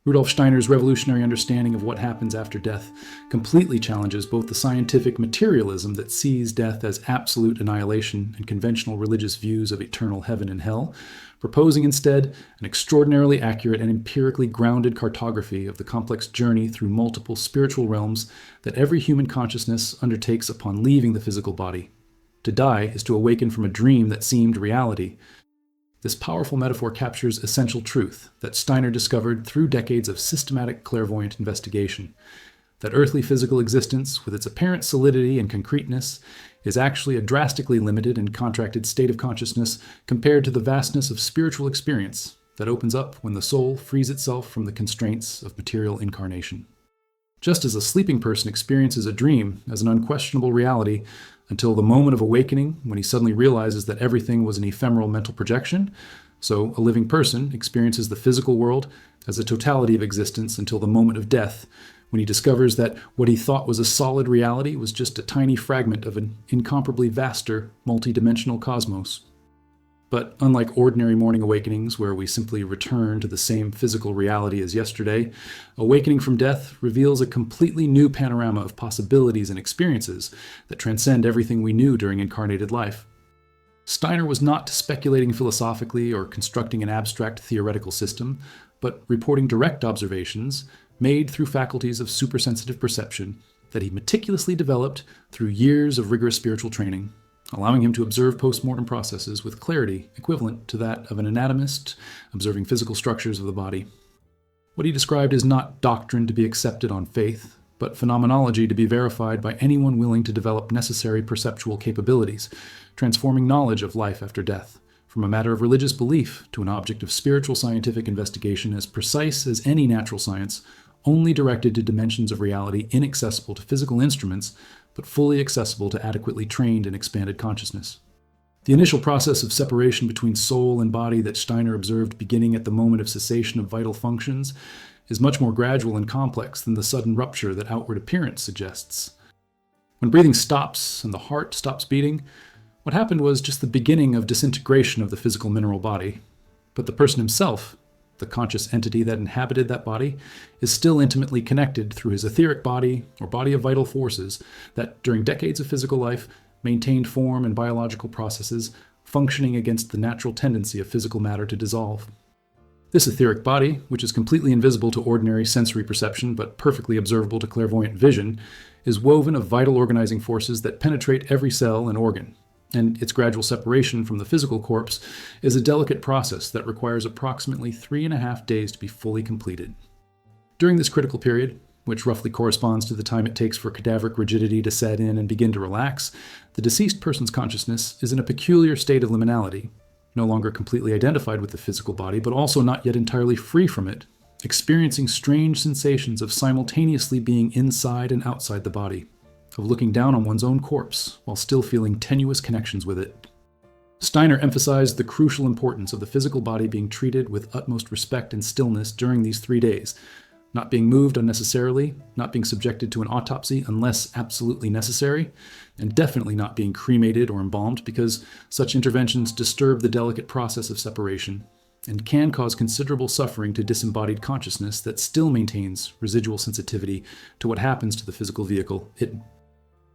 Rudolf Steiner's revolutionary understanding of what happens after death completely challenges both the scientific materialism that sees death as absolute annihilation and conventional religious views of eternal heaven and hell, proposing instead an extraordinarily accurate and empirically grounded cartography of the complex journey through multiple spiritual realms that every human consciousness undertakes upon leaving the physical body. To die is to awaken from a dream that seemed reality. This powerful metaphor captures essential truth that Steiner discovered through decades of systematic clairvoyant investigation, that earthly physical existence, with its apparent solidity and concreteness, is actually a drastically limited and contracted state of consciousness compared to the vastness of spiritual experience that opens up when the soul frees itself from the constraints of material incarnation. Just as a sleeping person experiences a dream as an unquestionable reality until the moment of awakening when he suddenly realizes that everything was an ephemeral mental projection, so a living person experiences the physical world as a totality of existence until the moment of death, when he discovers that what he thought was a solid reality was just a tiny fragment of an incomparably vaster, multidimensional cosmos. But unlike ordinary morning awakenings, where we simply return to the same physical reality as yesterday, awakening from death reveals a completely new panorama of possibilities and experiences that transcend everything we knew during incarnated life. Steiner was not speculating philosophically or constructing an abstract theoretical system, but reporting direct observations made through faculties of supersensitive perception that he meticulously developed through years of rigorous spiritual training, allowing him to observe post-mortem processes with clarity equivalent to that of an anatomist observing physical structures of the body. What he described is not doctrine to be accepted on faith, but phenomenology to be verified by anyone willing to develop necessary perceptual capabilities, transforming knowledge of life after death from a matter of religious belief to an object of spiritual scientific investigation as precise as any natural science, only directed to dimensions of reality inaccessible to physical instruments, but fully accessible to adequately trained and expanded consciousness. The initial process of separation between soul and body that Steiner observed beginning at the moment of cessation of vital functions is much more gradual and complex than the sudden rupture that outward appearance suggests. When breathing stops and the heart stops beating, what happened was just the beginning of disintegration of the physical mineral body. But the person himself, the conscious entity that inhabited that body, is still intimately connected through his etheric body or body of vital forces that, during decades of physical life, maintained form and biological processes functioning against the natural tendency of physical matter to dissolve. This etheric body, which is completely invisible to ordinary sensory perception but perfectly observable to clairvoyant vision, is woven of vital organizing forces that penetrate every cell and organ. And its gradual separation from the physical corpse is a delicate process that requires approximately 3.5 days to be fully completed. During this critical period, which roughly corresponds to the time it takes for cadaveric rigidity to set in and begin to relax, the deceased person's consciousness is in a peculiar state of liminality, no longer completely identified with the physical body, but also not yet entirely free from it, experiencing strange sensations of simultaneously being inside and outside the body, of looking down on one's own corpse while still feeling tenuous connections with it. Steiner emphasized the crucial importance of the physical body being treated with utmost respect and stillness during these 3 days, not being moved unnecessarily, not being subjected to an autopsy unless absolutely necessary, and definitely not being cremated or embalmed because such interventions disturb the delicate process of separation and can cause considerable suffering to disembodied consciousness that still maintains residual sensitivity to what happens to the physical vehicle it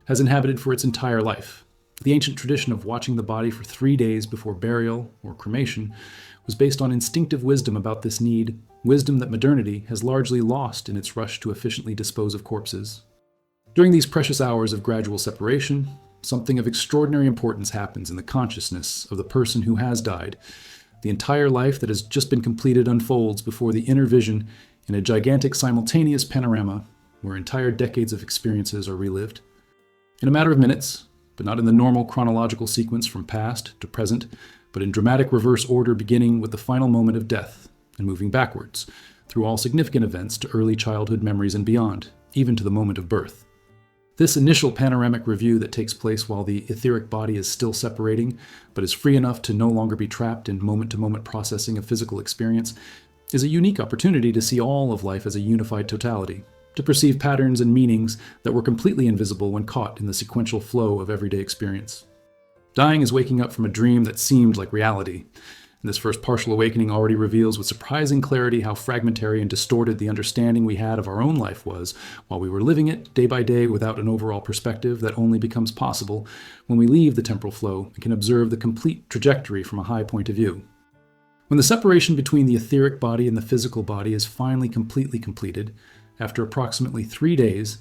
has inhabited for its entire life. The ancient tradition of watching the body for 3 days before burial or cremation was based on instinctive wisdom about this need, wisdom that modernity has largely lost in its rush to efficiently dispose of corpses. During these precious hours of gradual separation, something of extraordinary importance happens in the consciousness of the person who has died. The entire life that has just been completed unfolds before the inner vision in a gigantic simultaneous panorama where entire decades of experiences are relived. In a matter of minutes, but not in the normal chronological sequence from past to present, but in dramatic reverse order beginning with the final moment of death and moving backwards through all significant events to early childhood memories and beyond, even to the moment of birth. This initial panoramic review that takes place while the etheric body is still separating, but is free enough to no longer be trapped in moment-to-moment processing of physical experience, is a unique opportunity to see all of life as a unified totality, to perceive patterns and meanings that were completely invisible when caught in the sequential flow of everyday experience. Dying is waking up from a dream that seemed like reality, And this first partial awakening already reveals with surprising clarity how fragmentary and distorted the understanding we had of our own life was while we were living it day by day without an overall perspective that only becomes possible when we leave the temporal flow and can observe the complete trajectory from a high point of view. When the separation between the etheric body and the physical body is finally completely completed, after approximately 3 days,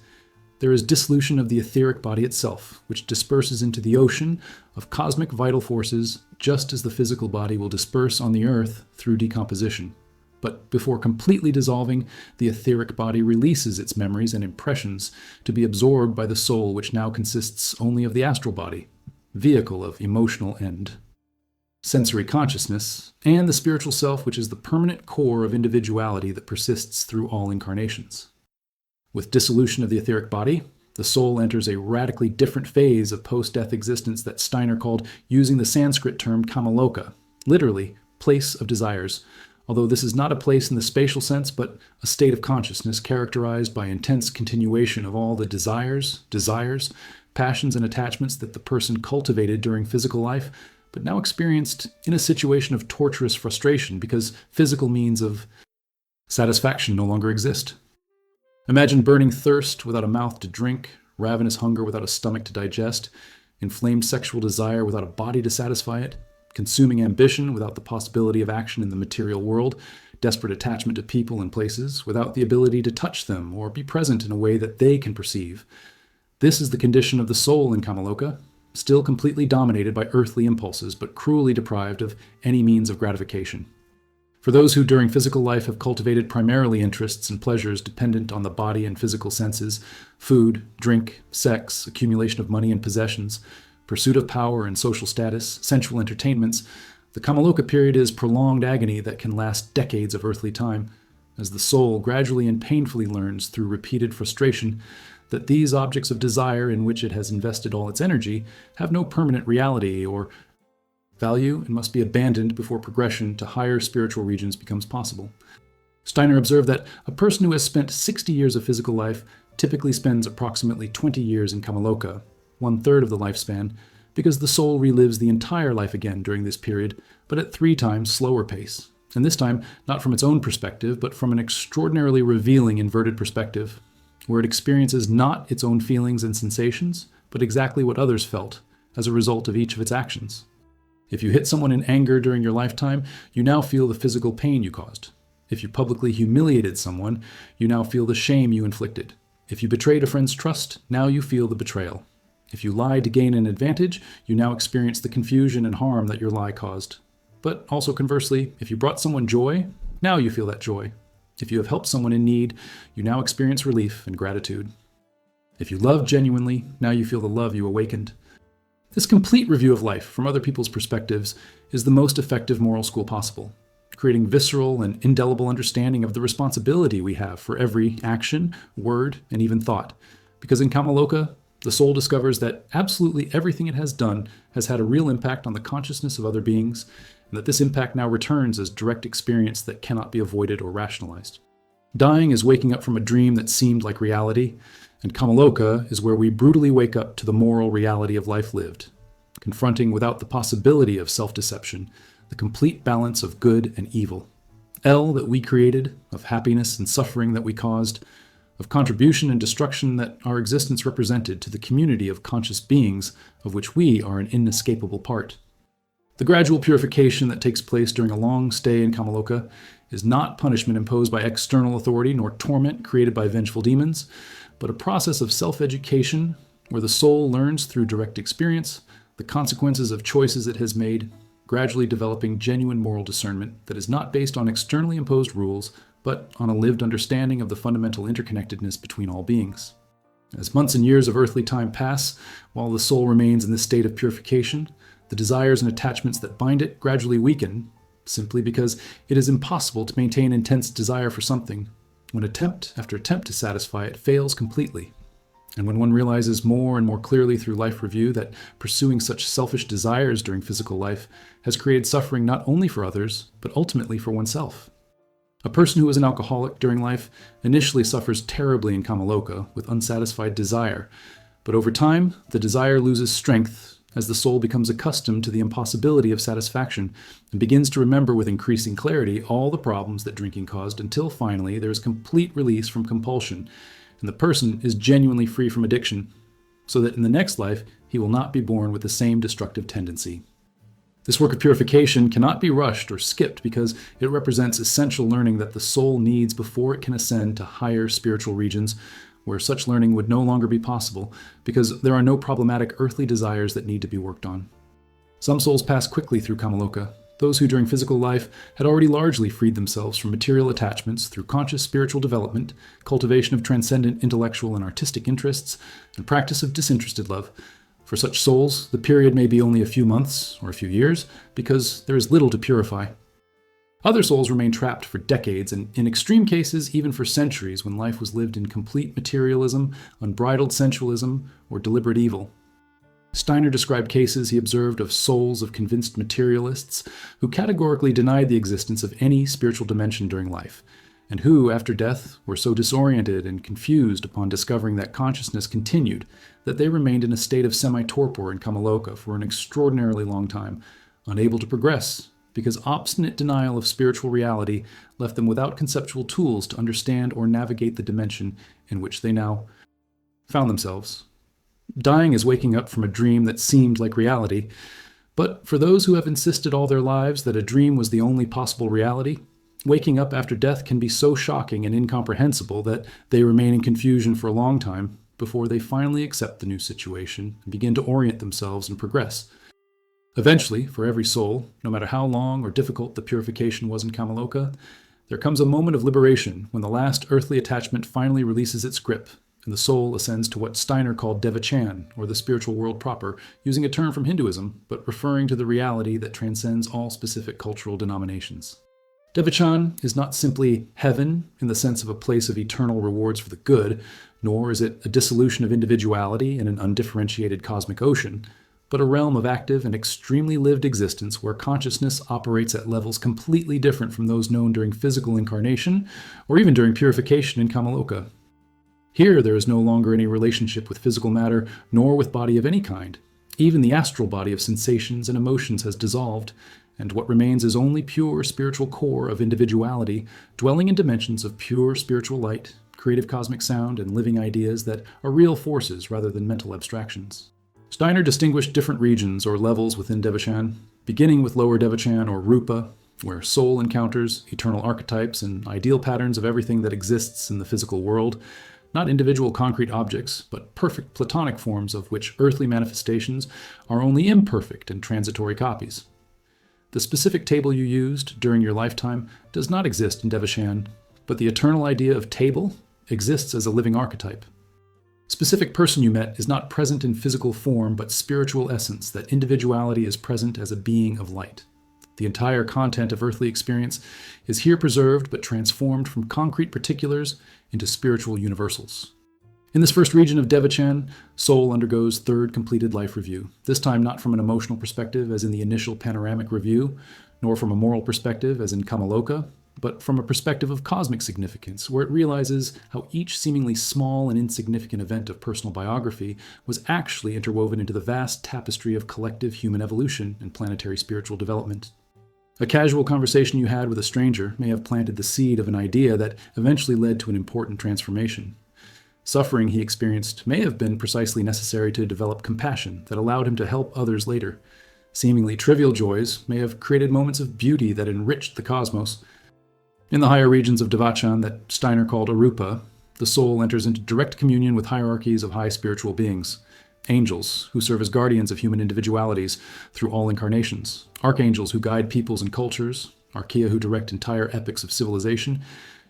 there is dissolution of the etheric body itself, which disperses into the ocean of cosmic vital forces just as the physical body will disperse on the earth through decomposition. But before completely dissolving, the etheric body releases its memories and impressions to be absorbed by the soul, which now consists only of the astral body, vehicle of emotional end, sensory consciousness, and the spiritual self, which is the permanent core of individuality that persists through all incarnations. With dissolution of the etheric body, the soul enters a radically different phase of post-death existence that Steiner called, using the Sanskrit term kamaloka, literally, place of desires, although this is not a place in the spatial sense, but a state of consciousness characterized by intense continuation of all the desires, passions, and attachments that the person cultivated during physical life, but now experienced in a situation of torturous frustration because physical means of satisfaction no longer exist. Imagine burning thirst without a mouth to drink, ravenous hunger without a stomach to digest, inflamed sexual desire without a body to satisfy it, consuming ambition without the possibility of action in the material world, desperate attachment to people and places without the ability to touch them or be present in a way that they can perceive. This is the condition of the soul in Kamaloka, still completely dominated by earthly impulses but cruelly deprived of any means of gratification. For those who during physical life have cultivated primarily interests and pleasures dependent on the body and physical senses, food, drink, sex, accumulation of money and possessions, pursuit of power and social status, sensual entertainments, the Kamaloka period is prolonged agony that can last decades of earthly time, as the soul gradually and painfully learns through repeated frustration that these objects of desire in which it has invested all its energy have no permanent reality or value and must be abandoned before progression to higher spiritual regions becomes possible. Steiner observed that a person who has spent 60 years of physical life typically spends approximately 20 years in Kamaloka, 1/3 of the lifespan, because the soul relives the entire life again during this period, but at 3 times slower pace, and this time not from its own perspective, but from an extraordinarily revealing inverted perspective, where it experiences not its own feelings and sensations, but exactly what others felt as a result of each of its actions. If you hit someone in anger during your lifetime, you now feel the physical pain you caused. If you publicly humiliated someone, you now feel the shame you inflicted. If you betrayed a friend's trust, now you feel the betrayal. If you lied to gain an advantage, you now experience the confusion and harm that your lie caused. But also conversely, if you brought someone joy, now you feel that joy. If you have helped someone in need, you now experience relief and gratitude. If you love genuinely, now you feel the love you awakened. This complete review of life from other people's perspectives is the most effective moral school possible, creating visceral and indelible understanding of the responsibility we have for every action, word, and even thought. Because in Kamaloka, the soul discovers that absolutely everything it has done has had a real impact on the consciousness of other beings, and that this impact now returns as direct experience that cannot be avoided or rationalized. Dying is waking up from a dream that seemed like reality, and Kamaloka is where we brutally wake up to the moral reality of life lived, confronting without the possibility of self-deception the complete balance of good and evil. L that we created, of happiness and suffering that we caused, of contribution and destruction that our existence represented to the community of conscious beings of which we are an inescapable part. The gradual purification that takes place during a long stay in Kamaloka is not punishment imposed by external authority nor torment created by vengeful demons, but a process of self-education where the soul learns through direct experience the consequences of choices it has made, gradually developing genuine moral discernment that is not based on externally imposed rules, but on a lived understanding of the fundamental interconnectedness between all beings. As months and years of earthly time pass, while the soul remains in this state of purification, the desires and attachments that bind it gradually weaken, simply because it is impossible to maintain intense desire for something when attempt after attempt to satisfy it fails completely. And when one realizes more and more clearly through life review that pursuing such selfish desires during physical life has created suffering not only for others, but ultimately for oneself. A person who is an alcoholic during life initially suffers terribly in Kamaloka with unsatisfied desire, but over time, the desire loses strength as the soul becomes accustomed to the impossibility of satisfaction and begins to remember with increasing clarity all the problems that drinking caused, until finally there is complete release from compulsion and the person is genuinely free from addiction, so that in the next life he will not be born with the same destructive tendency. This work of purification cannot be rushed or skipped because it represents essential learning that the soul needs before it can ascend to higher spiritual regions, where such learning would no longer be possible because there are no problematic earthly desires that need to be worked on. Some souls pass quickly through Kamaloka. Those who during physical life had already largely freed themselves from material attachments through conscious spiritual development, cultivation of transcendent intellectual and artistic interests, and practice of disinterested love. For such souls, the period may be only a few months or a few years, because there is little to purify. Other souls remain trapped for decades, and in extreme cases, even for centuries, when life was lived in complete materialism, unbridled sensualism, or deliberate evil. Steiner described cases he observed of souls of convinced materialists who categorically denied the existence of any spiritual dimension during life, and who, after death, were so disoriented and confused upon discovering that consciousness continued that they remained in a state of semi-torpor in Kamaloka for an extraordinarily long time, unable to progress, because obstinate denial of spiritual reality left them without conceptual tools to understand or navigate the dimension in which they now found themselves. Dying is waking up from a dream that seemed like reality, but for those who have insisted all their lives that a dream was the only possible reality, waking up after death can be so shocking and incomprehensible that they remain in confusion for a long time before they finally accept the new situation and begin to orient themselves and progress. Eventually, for every soul, no matter how long or difficult the purification was in Kamaloka, there comes a moment of liberation when the last earthly attachment finally releases its grip, and the soul ascends to what Steiner called Devachan, or the spiritual world proper, using a term from Hinduism, but referring to the reality that transcends all specific cultural denominations. Devachan is not simply heaven in the sense of a place of eternal rewards for the good, nor is it a dissolution of individuality in an undifferentiated cosmic ocean, but a realm of active and extremely lived existence where consciousness operates at levels completely different from those known during physical incarnation, or even during purification in Kamaloka. Here there is no longer any relationship with physical matter, nor with body of any kind. Even the astral body of sensations and emotions has dissolved, and what remains is only pure spiritual core of individuality, dwelling in dimensions of pure spiritual light, creative cosmic sound, and living ideas that are real forces rather than mental abstractions. Steiner distinguished different regions or levels within Devachan, beginning with lower Devachan or Rupa, where soul encounters eternal archetypes and ideal patterns of everything that exists in the physical world, not individual concrete objects, but perfect platonic forms of which earthly manifestations are only imperfect and transitory copies. The specific table you used during your lifetime does not exist in Devachan, but the eternal idea of table exists as a living archetype. Specific person you met is not present in physical form, but spiritual essence, that individuality is present as a being of light. The entire content of earthly experience is here preserved but transformed from concrete particulars into spiritual universals. In this first region of Devachan, soul undergoes third completed life review, this time not from an emotional perspective as in the initial panoramic review, nor from a moral perspective as in Kamaloka, but from a perspective of cosmic significance, where it realizes how each seemingly small and insignificant event of personal biography was actually interwoven into the vast tapestry of collective human evolution and planetary spiritual development. A casual conversation you had with a stranger may have planted the seed of an idea that eventually led to an important transformation. Suffering he experienced may have been precisely necessary to develop compassion that allowed him to help others later. Seemingly trivial joys may have created moments of beauty that enriched the cosmos. In the higher regions of Devachan that Steiner called Arupa, the soul enters into direct communion with hierarchies of high spiritual beings. Angels, who serve as guardians of human individualities through all incarnations. Archangels, who guide peoples and cultures. Archaea, who direct entire epochs of civilization.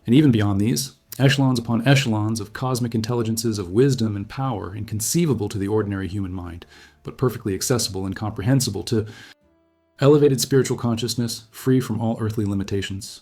And even beyond these, echelons upon echelons of cosmic intelligences of wisdom and power, inconceivable to the ordinary human mind, but perfectly accessible and comprehensible to elevated spiritual consciousness, free from all earthly limitations.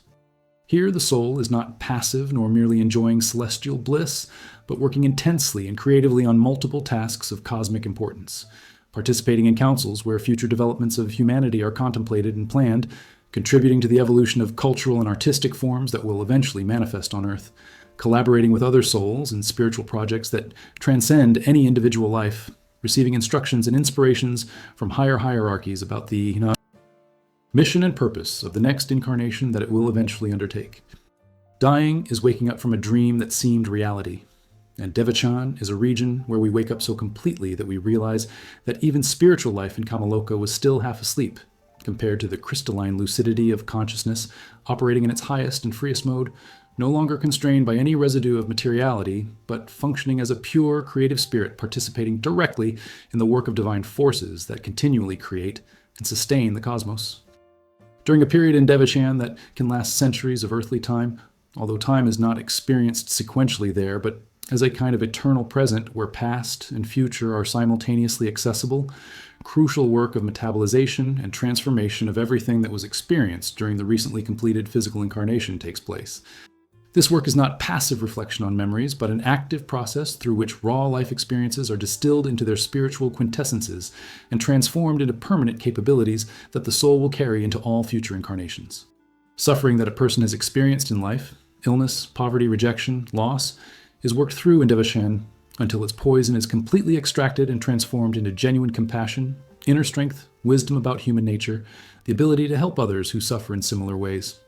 Here the soul is not passive nor merely enjoying celestial bliss, but working intensely and creatively on multiple tasks of cosmic importance, participating in councils where future developments of humanity are contemplated and planned, contributing to the evolution of cultural and artistic forms that will eventually manifest on Earth, collaborating with other souls in spiritual projects that transcend any individual life, receiving instructions and inspirations from higher hierarchies about the mission and purpose of the next incarnation that it will eventually undertake. Dying is waking up from a dream that seemed reality, and Devachan is a region where we wake up so completely that we realize that even spiritual life in Kamaloka was still half asleep, compared to the crystalline lucidity of consciousness operating in its highest and freest mode, no longer constrained by any residue of materiality, but functioning as a pure creative spirit participating directly in the work of divine forces that continually create and sustain the cosmos. During a period in Devachan that can last centuries of earthly time, although time is not experienced sequentially there, but as a kind of eternal present where past and future are simultaneously accessible, crucial work of metabolization and transformation of everything that was experienced during the recently completed physical incarnation takes place. This work is not passive reflection on memories, but an active process through which raw life experiences are distilled into their spiritual quintessences and transformed into permanent capabilities that the soul will carry into all future incarnations. Suffering that a person has experienced in life, illness, poverty, rejection, loss, is worked through in Devachan until its poison is completely extracted and transformed into genuine compassion, inner strength, wisdom about human nature, the ability to help others who suffer in similar ways.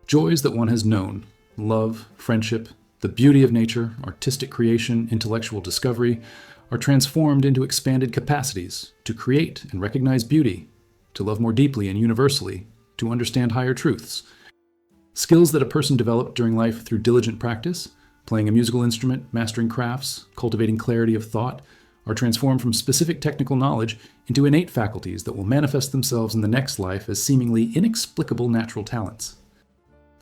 Joys that one has known, love, friendship, the beauty of nature, artistic creation, intellectual discovery, are transformed into expanded capacities to create and recognize beauty, to love more deeply and universally, to understand higher truths. Skills that a person developed during life through diligent practice, playing a musical instrument, mastering crafts, cultivating clarity of thought, are transformed from specific technical knowledge into innate faculties that will manifest themselves in the next life as seemingly inexplicable natural talents.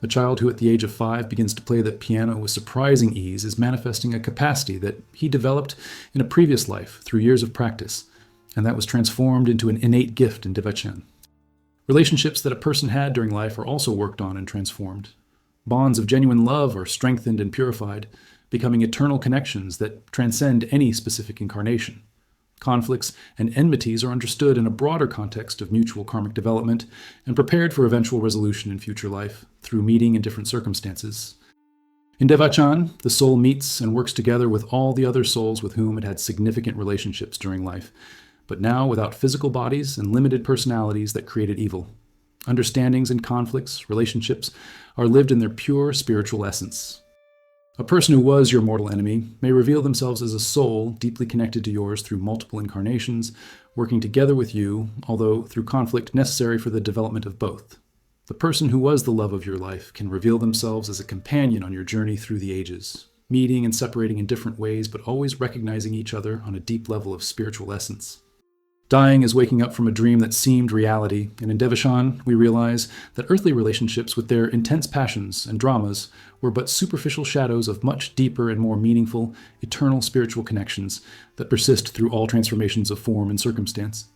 A child who at the age of 5 begins to play the piano with surprising ease is manifesting a capacity that he developed in a previous life through years of practice, and that was transformed into an innate gift in Devachan. Relationships that a person had during life are also worked on and transformed. Bonds of genuine love are strengthened and purified, becoming eternal connections that transcend any specific incarnation. Conflicts and enmities are understood in a broader context of mutual karmic development and prepared for eventual resolution in future life through meeting in different circumstances. In Devachan, the soul meets and works together with all the other souls with whom it had significant relationships during life, but now without physical bodies and limited personalities that created evil. Understandings and conflicts, relationships, are lived in their pure spiritual essence. A person who was your mortal enemy may reveal themselves as a soul deeply connected to yours through multiple incarnations, working together with you, although through conflict necessary for the development of both. The person who was the love of your life can reveal themselves as a companion on your journey through the ages, meeting and separating in different ways, but always recognizing each other on a deep level of spiritual essence. Dying is waking up from a dream that seemed reality, and in Devachan we realize that earthly relationships with their intense passions and dramas were but superficial shadows of much deeper and more meaningful, eternal spiritual connections that persist through all transformations of form and circumstance.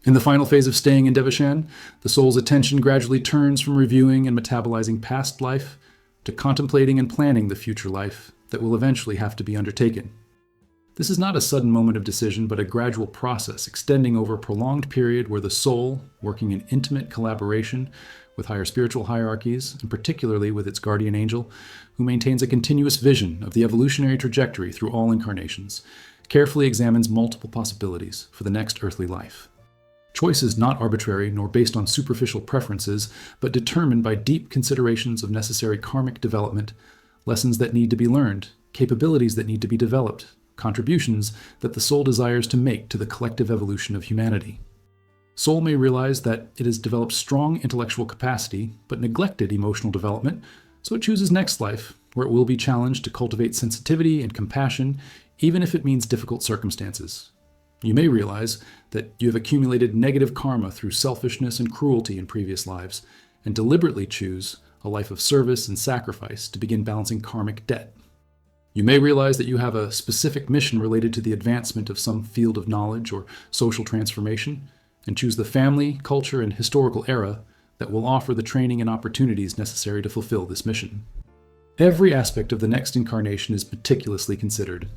In the final phase of staying in Devachan, the soul's attention gradually turns from reviewing and metabolizing past life to contemplating and planning the future life that will eventually have to be undertaken. This is not a sudden moment of decision, but a gradual process extending over a prolonged period where the soul, working in intimate collaboration with higher spiritual hierarchies, and particularly with its guardian angel, who maintains a continuous vision of the evolutionary trajectory through all incarnations, carefully examines multiple possibilities for the next earthly life. Choice is not arbitrary nor based on superficial preferences, but determined by deep considerations of necessary karmic development, lessons that need to be learned, capabilities that need to be developed, contributions that the soul desires to make to the collective evolution of humanity. Soul may realize that it has developed strong intellectual capacity, but neglected emotional development, so it chooses next life, where it will be challenged to cultivate sensitivity and compassion, even if it means difficult circumstances. You may realize that you have accumulated negative karma through selfishness and cruelty in previous lives, and deliberately choose a life of service and sacrifice to begin balancing karmic debt. You may realize that you have a specific mission related to the advancement of some field of knowledge or social transformation, and choose the family, culture, and historical era that will offer the training and opportunities necessary to fulfill this mission. Every aspect of the next incarnation is meticulously considered.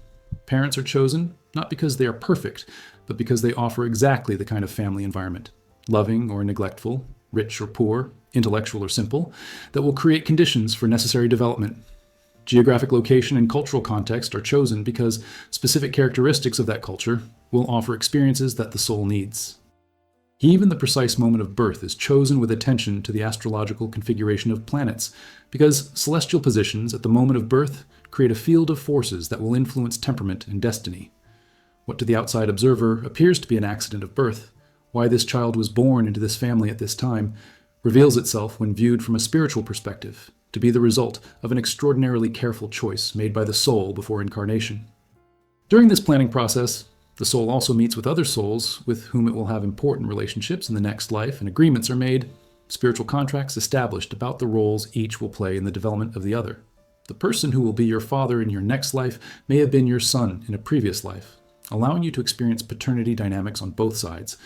Parents are chosen not because they are perfect, but because they offer exactly the kind of family environment, loving or neglectful, rich or poor, intellectual or simple, that will create conditions for necessary development. Geographic location and cultural context are chosen because specific characteristics of that culture will offer experiences that the soul needs. Even the precise moment of birth is chosen with attention to the astrological configuration of planets, because celestial positions at the moment of birth create a field of forces that will influence temperament and destiny. What to the outside observer appears to be an accident of birth, why this child was born into this family at this time, reveals itself when viewed from a spiritual perspective to be the result of an extraordinarily careful choice made by the soul before incarnation. During this planning process, the soul also meets with other souls with whom it will have important relationships in the next life, and agreements are made, spiritual contracts established about the roles each will play in the development of the other. The person who will be your father in your next life may have been your son in a previous life, allowing you to experience paternity dynamics on both sides.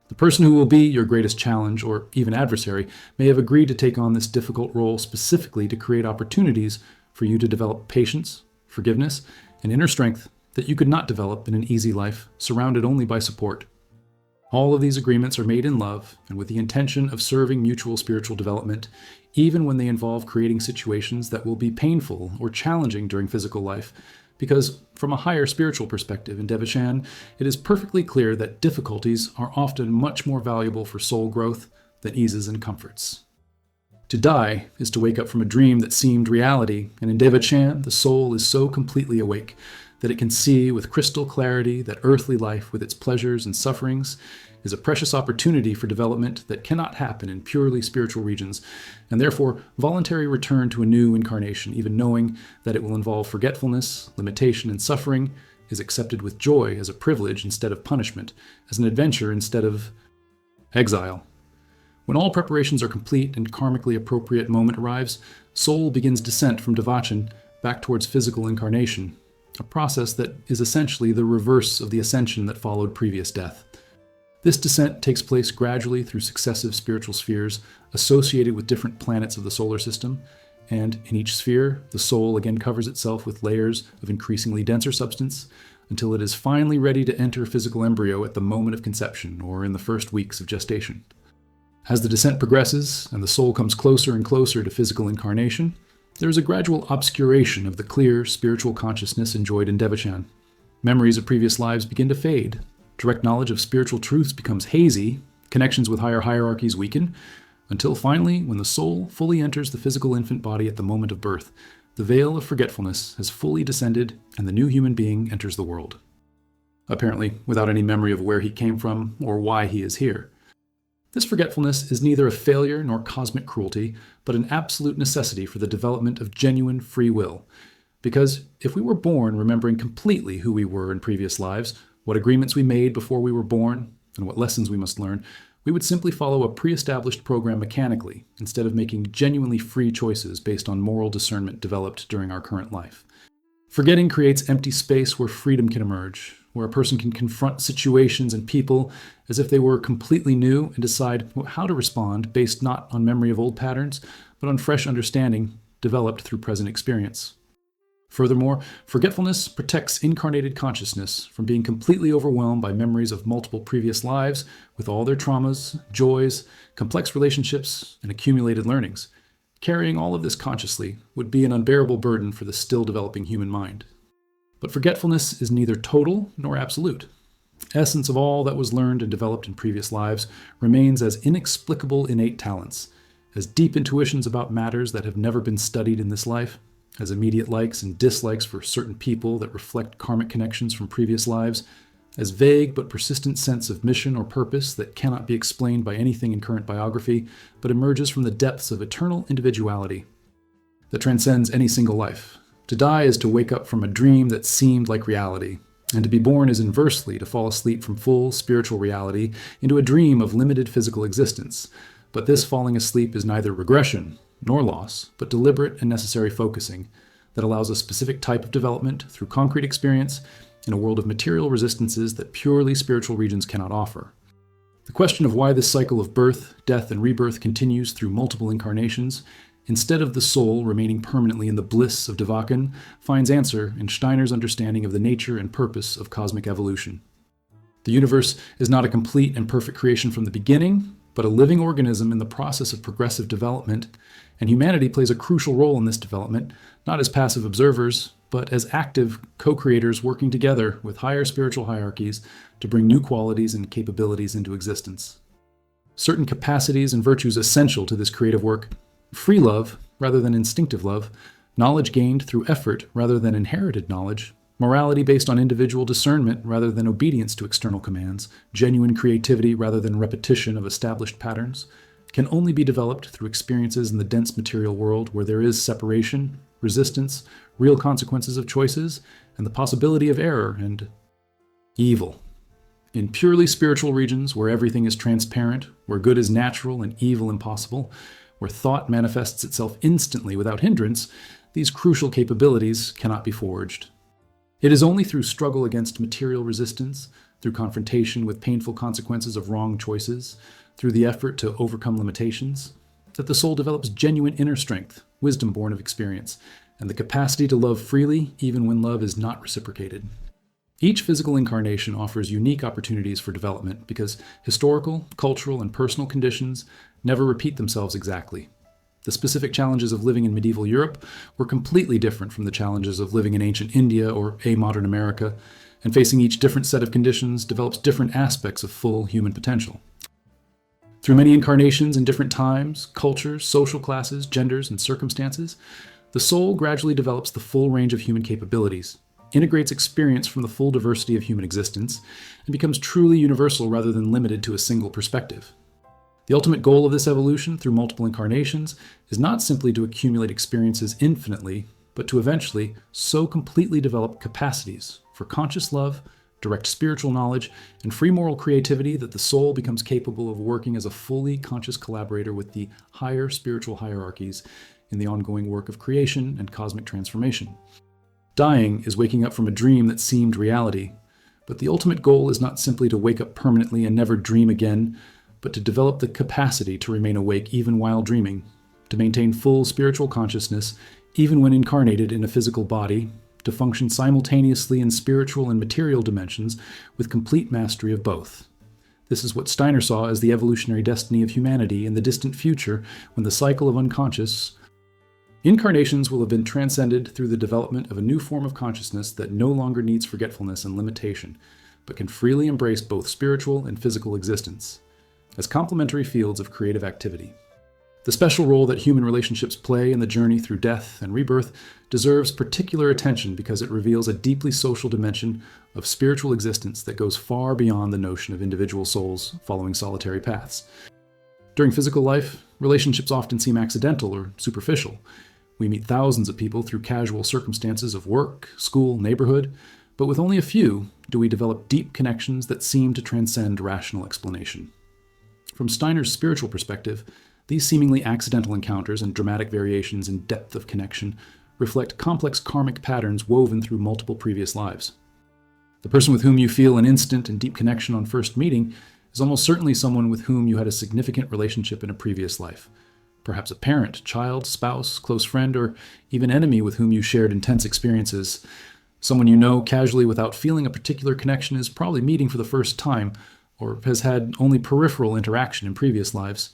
The person who will be your greatest challenge or even adversary may have agreed to take on this difficult role specifically to create opportunities for you to develop patience, forgiveness, and inner strength that you could not develop in an easy life surrounded only by support. All of these agreements are made in love and with the intention of serving mutual spiritual development, even when they involve creating situations that will be painful or challenging during physical life, because from a higher spiritual perspective in Devachan, it is perfectly clear that difficulties are often much more valuable for soul growth than eases and comforts. To die is to wake up from a dream that seemed reality, and in Devachan, the soul is so completely awake that it can see with crystal clarity that earthly life with its pleasures and sufferings is a precious opportunity for development that cannot happen in purely spiritual regions, and therefore voluntary return to a new incarnation, even knowing that it will involve forgetfulness, limitation, and suffering, is accepted with joy as a privilege instead of punishment, as an adventure instead of exile. When all preparations are complete and karmically appropriate moment arrives, soul begins descent from Devachan back towards physical incarnation, a process that is essentially the reverse of the ascension that followed previous death. This descent takes place gradually through successive spiritual spheres associated with different planets of the solar system, and in each sphere, the soul again covers itself with layers of increasingly denser substance until it is finally ready to enter physical embryo at the moment of conception or in the first weeks of gestation. As the descent progresses and the soul comes closer and closer to physical incarnation, there is a gradual obscuration of the clear spiritual consciousness enjoyed in Devachan. Memories of previous lives begin to fade. Direct knowledge of spiritual truths becomes hazy, connections with higher hierarchies weaken, until finally, when the soul fully enters the physical infant body at the moment of birth, the veil of forgetfulness has fully descended and the new human being enters the world. Apparently, without any memory of where he came from or why he is here. This forgetfulness is neither a failure nor cosmic cruelty, but an absolute necessity for the development of genuine free will. Because if we were born remembering completely who we were in previous lives, what agreements we made before we were born, and what lessons we must learn, we would simply follow a pre-established program mechanically, instead of making genuinely free choices based on moral discernment developed during our current life. Forgetting creates empty space where freedom can emerge, where a person can confront situations and people as if they were completely new and decide how to respond based not on memory of old patterns, but on fresh understanding developed through present experience. Furthermore, forgetfulness protects incarnated consciousness from being completely overwhelmed by memories of multiple previous lives with all their traumas, joys, complex relationships, and accumulated learnings. Carrying all of this consciously would be an unbearable burden for the still developing human mind. But forgetfulness is neither total nor absolute. Essence of all that was learned and developed in previous lives remains as inexplicable innate talents, as deep intuitions about matters that have never been studied in this life, as immediate likes and dislikes for certain people that reflect karmic connections from previous lives, as vague but persistent sense of mission or purpose that cannot be explained by anything in current biography, but emerges from the depths of eternal individuality that transcends any single life. To die is to wake up from a dream that seemed like reality, and to be born is inversely to fall asleep from full spiritual reality into a dream of limited physical existence. But this falling asleep is neither regression nor loss, but deliberate and necessary focusing that allows a specific type of development through concrete experience in a world of material resistances that purely spiritual regions cannot offer. The question of why this cycle of birth, death, and rebirth continues through multiple incarnations, instead of the soul remaining permanently in the bliss of Devachan, finds answer in Steiner's understanding of the nature and purpose of cosmic evolution. The universe is not a complete and perfect creation from the beginning, but a living organism in the process of progressive development, and humanity plays a crucial role in this development, not as passive observers, but as active co-creators working together with higher spiritual hierarchies to bring new qualities and capabilities into existence. Certain capacities and virtues essential to this creative work: free love rather than instinctive love, knowledge gained through effort rather than inherited knowledge, morality based on individual discernment rather than obedience to external commands, genuine creativity rather than repetition of established patterns, can only be developed through experiences in the dense material world where there is separation, resistance, real consequences of choices, and the possibility of error and evil. In purely spiritual regions where everything is transparent, where good is natural and evil impossible, where thought manifests itself instantly without hindrance, these crucial capabilities cannot be forged. It is only through struggle against material resistance, through confrontation with painful consequences of wrong choices, through the effort to overcome limitations, that the soul develops genuine inner strength, wisdom born of experience, and the capacity to love freely even when love is not reciprocated. Each physical incarnation offers unique opportunities for development because historical, cultural, and personal conditions never repeat themselves exactly. The specific challenges of living in medieval Europe were completely different from the challenges of living in ancient India or modern America, and facing each different set of conditions develops different aspects of full human potential. Through many incarnations in different times, cultures, social classes, genders, and circumstances, the soul gradually develops the full range of human capabilities, integrates experience from the full diversity of human existence, and becomes truly universal rather than limited to a single perspective. The ultimate goal of this evolution through multiple incarnations is not simply to accumulate experiences infinitely, but to eventually so completely develop capacities for conscious love, direct spiritual knowledge, and free moral creativity that the soul becomes capable of working as a fully conscious collaborator with the higher spiritual hierarchies in the ongoing work of creation and cosmic transformation. Dying is waking up from a dream that seemed reality, but the ultimate goal is not simply to wake up permanently and never dream again, but to develop the capacity to remain awake even while dreaming, to maintain full spiritual consciousness even when incarnated in a physical body, to function simultaneously in spiritual and material dimensions with complete mastery of both. This is what Steiner saw as the evolutionary destiny of humanity in the distant future when the cycle of unconscious incarnations will have been transcended through the development of a new form of consciousness that no longer needs forgetfulness and limitation, but can freely embrace both spiritual and physical existence as complementary fields of creative activity. The special role that human relationships play in the journey through death and rebirth deserves particular attention because it reveals a deeply social dimension of spiritual existence that goes far beyond the notion of individual souls following solitary paths. During physical life, relationships often seem accidental or superficial. We meet thousands of people through casual circumstances of work, school, neighborhood, but with only a few do we develop deep connections that seem to transcend rational explanation. From Steiner's spiritual perspective, these seemingly accidental encounters and dramatic variations in depth of connection reflect complex karmic patterns woven through multiple previous lives. The person with whom you feel an instant and deep connection on first meeting is almost certainly someone with whom you had a significant relationship in a previous life. Perhaps a parent, child, spouse, close friend, or even enemy with whom you shared intense experiences. Someone you know casually without feeling a particular connection is probably meeting for the first time, or has had only peripheral interaction in previous lives.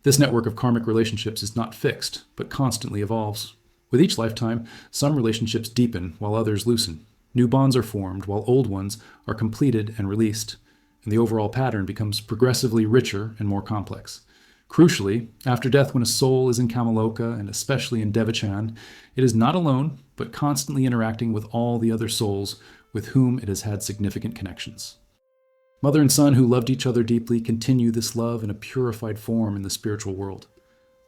This network of karmic relationships is not fixed, but constantly evolves. With each lifetime, some relationships deepen while others loosen. New bonds are formed while old ones are completed and released, and the overall pattern becomes progressively richer and more complex. Crucially, after death, when a soul is in Kamaloka, and especially in Devachan, it is not alone, but constantly interacting with all the other souls with whom it has had significant connections. Mother and son who loved each other deeply continue this love in a purified form in the spiritual world.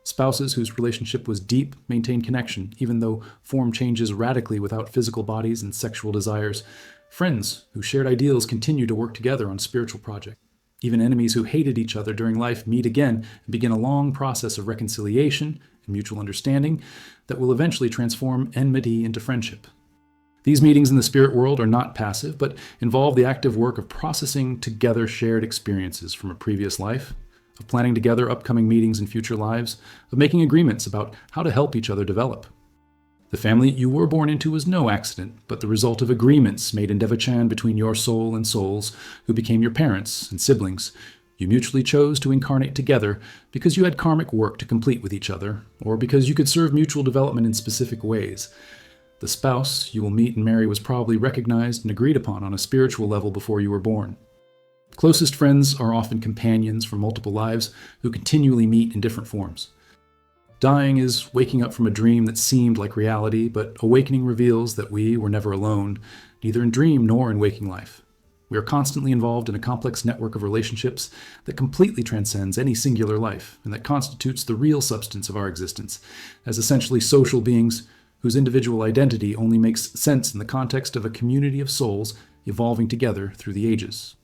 Spouses whose relationship was deep maintain connection, even though form changes radically without physical bodies and sexual desires. Friends who shared ideals continue to work together on spiritual projects. Even enemies who hated each other during life meet again and begin a long process of reconciliation and mutual understanding that will eventually transform enmity into friendship. These meetings in the spirit world are not passive, but involve the active work of processing together shared experiences from a previous life, of planning together upcoming meetings in future lives, of making agreements about how to help each other develop. The family you were born into was no accident, but the result of agreements made in Devachan between your soul and souls who became your parents and siblings, You mutually chose to incarnate together because you had karmic work to complete with each other, or because you could serve mutual development in specific ways. The spouse you will meet and marry was probably recognized and agreed upon on a spiritual level before you were born. Closest friends are often companions for multiple lives who continually meet in different forms. Dying is waking up from a dream that seemed like reality, but awakening reveals that we were never alone, neither in dream nor in waking life. We are constantly involved in a complex network of relationships that completely transcends any singular life, and that constitutes the real substance of our existence, as essentially social beings whose individual identity only makes sense in the context of a community of souls evolving together through the ages.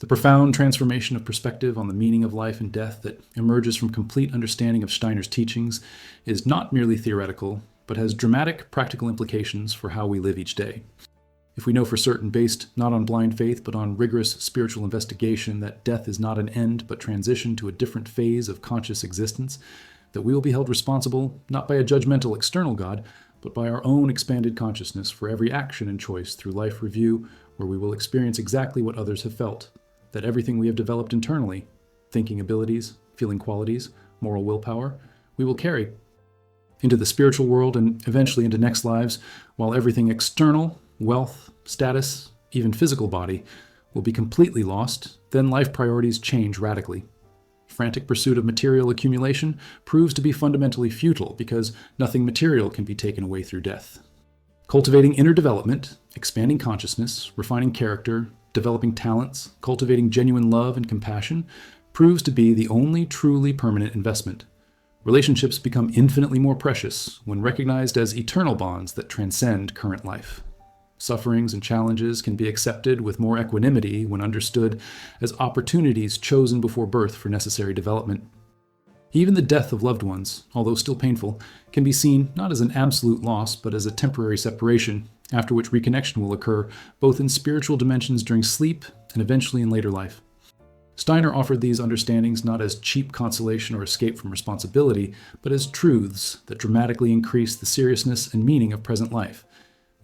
The profound transformation of perspective on the meaning of life and death that emerges from complete understanding of Steiner's teachings is not merely theoretical, but has dramatic practical implications for how we live each day. If we know for certain, based not on blind faith but on rigorous spiritual investigation, that death is not an end but transition to a different phase of conscious existence, that we will be held responsible not by a judgmental external God, but by our own expanded consciousness for every action and choice through life review, where we will experience exactly what others have felt, that everything we have developed internally, thinking abilities, feeling qualities, moral willpower, we will carry into the spiritual world and eventually into next lives, while everything external, wealth, status, even physical body, will be completely lost, then life priorities change radically. Frantic pursuit of material accumulation proves to be fundamentally futile because nothing material can be taken away through death. Cultivating inner development, expanding consciousness, refining character, developing talents, cultivating genuine love and compassion proves to be the only truly permanent investment. Relationships become infinitely more precious when recognized as eternal bonds that transcend current life. Sufferings and challenges can be accepted with more equanimity when understood as opportunities chosen before birth for necessary development. Even the death of loved ones, although still painful, can be seen not as an absolute loss but as a temporary separation, after which reconnection will occur both in spiritual dimensions during sleep and eventually in later life. Steiner offered these understandings not as cheap consolation or escape from responsibility, but as truths that dramatically increase the seriousness and meaning of present life.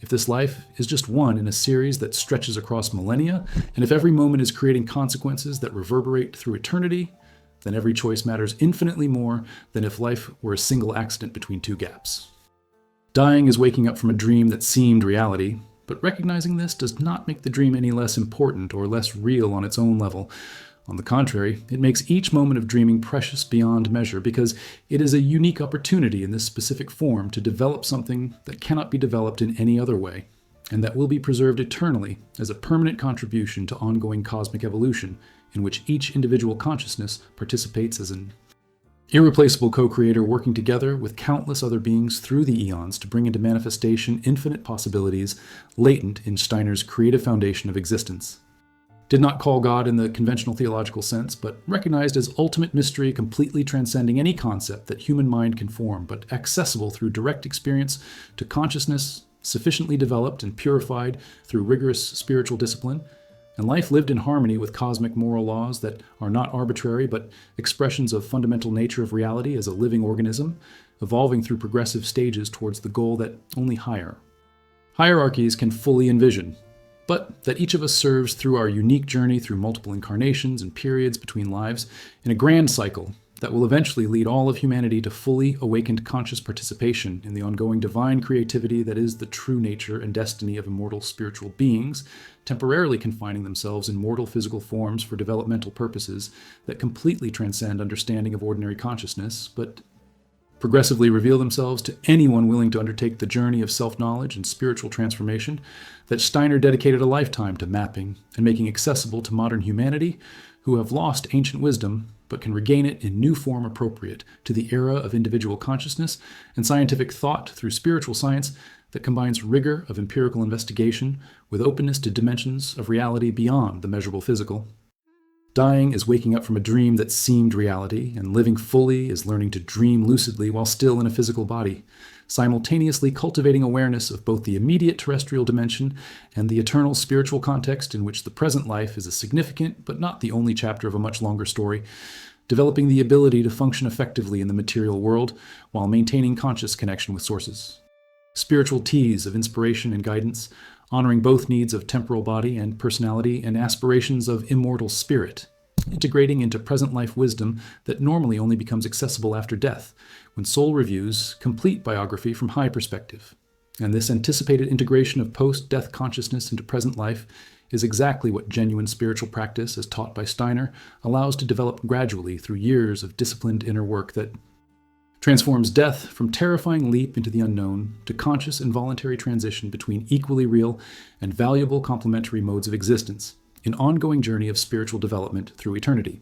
If this life is just one in a series that stretches across millennia, and if every moment is creating consequences that reverberate through eternity, then every choice matters infinitely more than if life were a single accident between two gaps. Dying is waking up from a dream that seemed reality, but recognizing this does not make the dream any less important or less real on its own level. On the contrary, it makes each moment of dreaming precious beyond measure because it is a unique opportunity in this specific form to develop something that cannot be developed in any other way, and that will be preserved eternally as a permanent contribution to ongoing cosmic evolution, in which each individual consciousness participates as an irreplaceable co-creator working together with countless other beings through the eons to bring into manifestation infinite possibilities latent in Steiner's creative foundation of existence. Did not call God in the conventional theological sense, but recognized as ultimate mystery completely transcending any concept that human mind can form, but accessible through direct experience to consciousness sufficiently developed and purified through rigorous spiritual discipline, and life lived in harmony with cosmic moral laws that are not arbitrary but expressions of fundamental nature of reality as a living organism, evolving through progressive stages towards the goal that only hierarchies can fully envision, but that each of us serves through our unique journey through multiple incarnations and periods between lives in a grand cycle that will eventually lead all of humanity to fully awakened conscious participation in the ongoing divine creativity that is the true nature and destiny of immortal spiritual beings, temporarily confining themselves in mortal physical forms for developmental purposes that completely transcend understanding of ordinary consciousness, but progressively reveal themselves to anyone willing to undertake the journey of self-knowledge and spiritual transformation that Steiner dedicated a lifetime to mapping and making accessible to modern humanity who have lost ancient wisdom but can regain it in new form appropriate to the era of individual consciousness and scientific thought through spiritual science that combines rigor of empirical investigation with openness to dimensions of reality beyond the measurable physical. Dying is waking up from a dream that seemed reality, and living fully is learning to dream lucidly while still in a physical body, simultaneously cultivating awareness of both the immediate terrestrial dimension and the eternal spiritual context in which the present life is a significant but not the only chapter of a much longer story, developing the ability to function effectively in the material world while maintaining conscious connection with sources. Spiritual teas of inspiration and guidance, honoring both needs of temporal body and personality and aspirations of immortal spirit, integrating into present life wisdom that normally only becomes accessible after death, when soul reviews complete biography from high perspective. And this anticipated integration of post-death consciousness into present life is exactly what genuine spiritual practice, as taught by Steiner, allows to develop gradually through years of disciplined inner work that transforms death from terrifying leap into the unknown to conscious and voluntary transition between equally real and valuable complementary modes of existence, an ongoing journey of spiritual development through eternity.